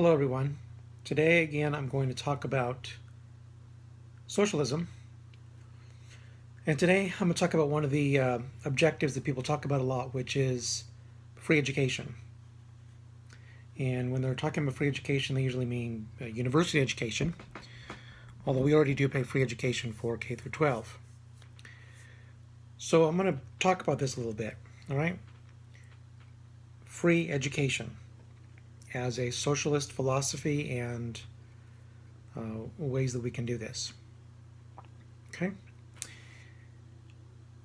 Hello everyone. Today again I'm going to talk about socialism. And today I'm going to talk about one of the objectives that people talk about a lot, which is free education. And when they're talking about free education, they usually mean university education, although we already do pay free education for K through 12. So I'm going to talk about this a little bit, all right? Free education as a socialist philosophy and ways that we can do this. Okay?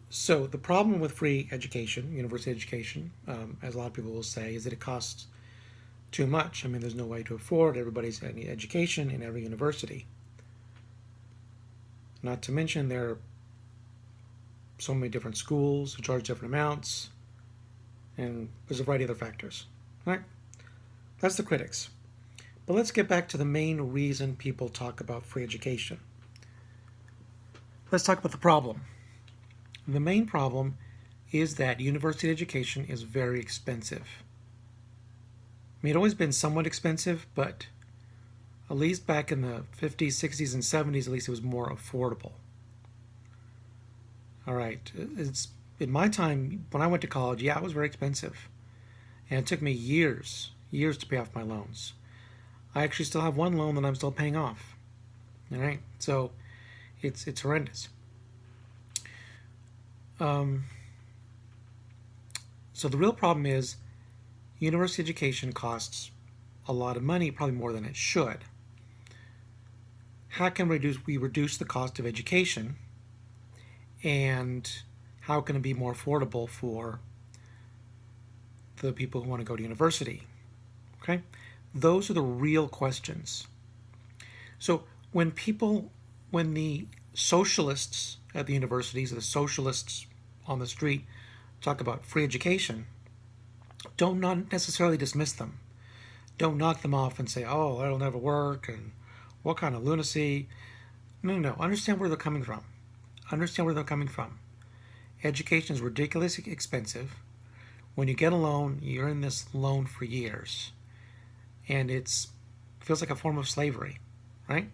So the problem with free education, university education, as a lot of people will say, is that it costs too much. I mean, there's no way to afford everybody's education in every university. Not to mention there are so many different schools who charge different amounts, and there's a variety of other factors. All right? That's the critics. But let's get back to the main reason people talk about free education. Let's talk about the problem. The main problem is that university education is very expensive. I mean, it's always been somewhat expensive, but at least back in the 50s, 60s, and 70s, at least it was more affordable. All right, in my time, when I went to college, yeah, it was very expensive. And it took me years to pay off my loans. I actually still have one loan that I'm still paying off. All right, so it's horrendous. So the real problem is university education costs a lot of money, probably more than it should. How can we reduce the cost of education, and how can it be more affordable for the people who want to go to university? Okay, those are the real questions. So when the socialists at the universities, the socialists on the street talk about free education, don't not necessarily dismiss them. Don't knock them off and say, oh, that'll never work, and what kind of lunacy. No. Understand where they're coming from. Understand where they're coming from. Education is ridiculously expensive. When you get a loan, you're in this loan for years. And it feels like a form of slavery, right?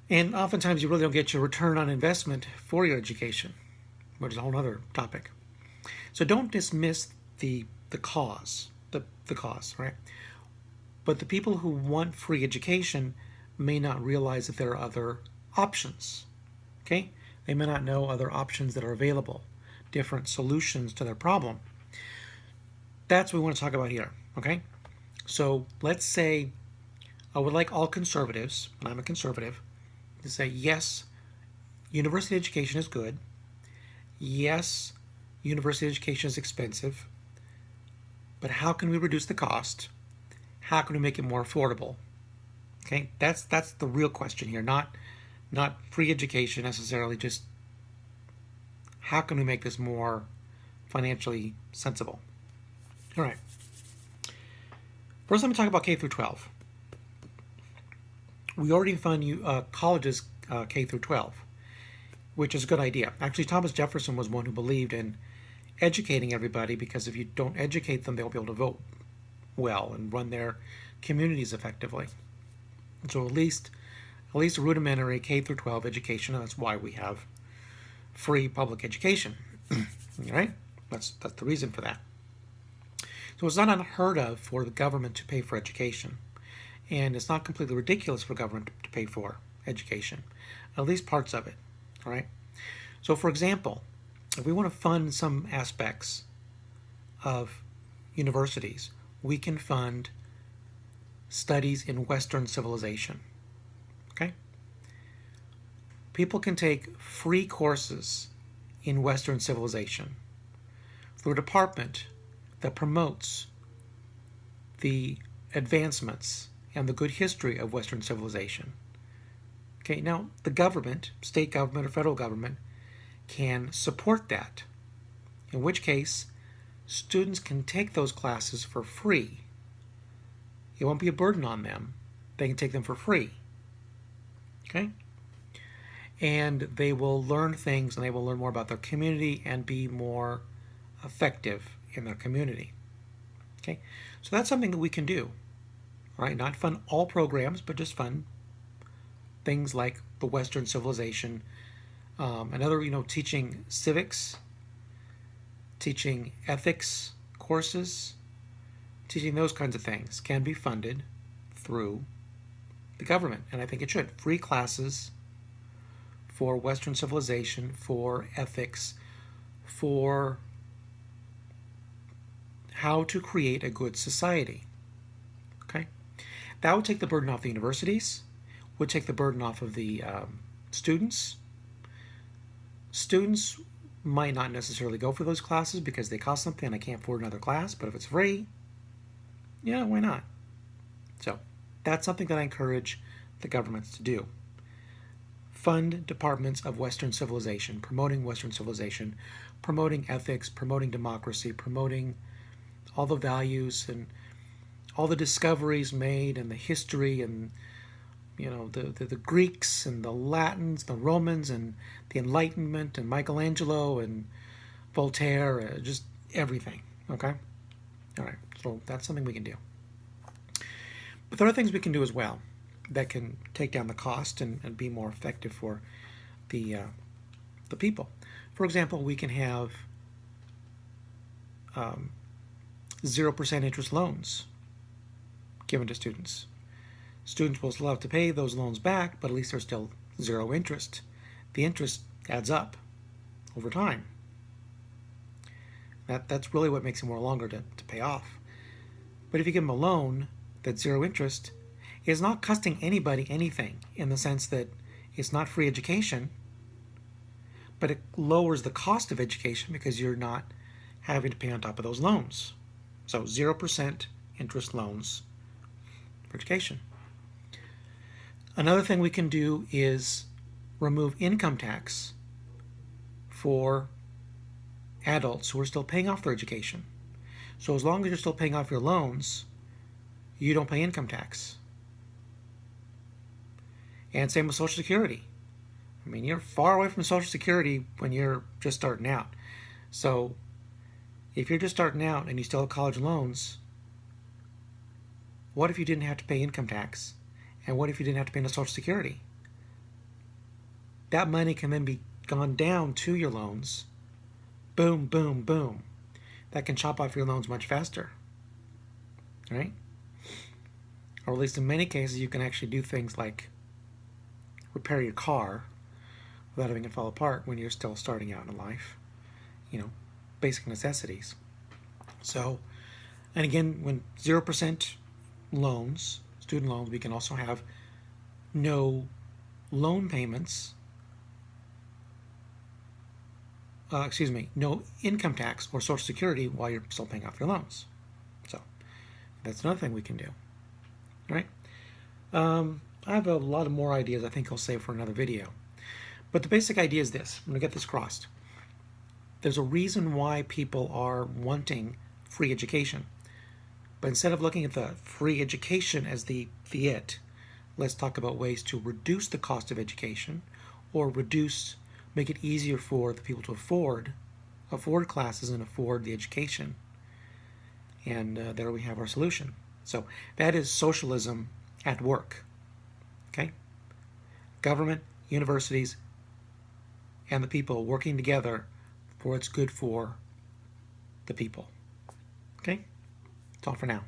And oftentimes you really don't get your return on investment for your education, which is a whole other topic. So don't dismiss the cause, the cause, right? But the people who want free education may not realize that there are other options, okay? They may not know other options that are available, different solutions to their problem. That's what we want to talk about here, okay? So let's say I would like all conservatives, and I'm a conservative, to say, yes, university education is good. Yes, university education is expensive. But how can we reduce the cost? How can we make it more affordable? Okay, that's the real question here, not free education necessarily, just how can we make this more financially sensible? All right. First, let me talk about K through 12. We already fund colleges K through 12, which is a good idea. Actually, Thomas Jefferson was one who believed in educating everybody, because if you don't educate them, they won't be able to vote well and run their communities effectively. And so at least rudimentary K through 12 education, and that's why we have free public education. All right? That's the reason for that. So it's not unheard of for the government to pay for education. And it's not completely ridiculous for government to pay for education, at least parts of it. All right? So for example, if we want to fund some aspects of universities, we can fund studies in Western civilization. Okay? People can take free courses in Western civilization through a department that promotes the advancements and the good history of Western civilization. Okay, now the government, state government or federal government, can support that, in which case students can take those classes for free. It won't be a burden on them. They can take them for free. Okay? And they will learn things, and they will learn more about their community and be more effective in their community. Okay? So that's something that we can do. All right, not fund all programs, but just fund things like the Western civilization. Another, teaching civics, teaching ethics courses, teaching those kinds of things can be funded through the government, and I think it should. Free classes for Western civilization, for ethics, for how to create a good society. Okay? That would take the burden off the universities, would take the burden off of the students. Students might not necessarily go for those classes because they cost something and I can't afford another class, but if it's free, yeah, why not? So that's something that I encourage the governments to do. Fund departments of Western civilization, promoting Western civilization, promoting ethics, promoting democracy, promoting all the values and all the discoveries made and the history and the Greeks and the Latins, the Romans and the Enlightenment and Michelangelo and Voltaire, just everything. Okay? All right, so that's something we can do. But there are things we can do as well that can take down the cost and be more effective for the people. For example, we can have 0% interest loans given to students. Students will still have to pay those loans back, but at least there's still zero interest. The interest adds up over time. That's really what makes it more longer to pay off. But if you give them a loan that's zero interest, it's not costing anybody anything in the sense that it's not free education, but it lowers the cost of education because you're not having to pay on top of those loans. So 0% interest loans for education. Another thing we can do is remove income tax for adults who are still paying off their education. So as long as you're still paying off your loans, you don't pay income tax. And same with Social Security. I mean, you're far away from Social Security when you're just starting out. So if you're just starting out and you still have college loans, what if you didn't have to pay income tax? And what if you didn't have to pay into Social Security? That money can then be gone down to your loans. Boom, boom, boom. That can chop off your loans much faster. Right? Or at least in many cases, you can actually do things like repair your car without having it fall apart when you're still starting out in life. Basic necessities. So, and again, when 0% loans, student loans, we can also have no loan payments, no income tax or Social Security while you're still paying off your loans. So that's another thing we can do. All right. I have a lot of more ideas I think I'll save for another video. But the basic idea is this. I'm going to get this crossed. There's a reason why people are wanting free education. But instead of looking at the free education as the it, let's talk about ways to reduce the cost of education or make it easier for the people to afford classes and afford the education. And there we have our solution. So that is socialism at work. Okay? Government, universities, and the people working together for what's good for the people. Okay? That's all for now.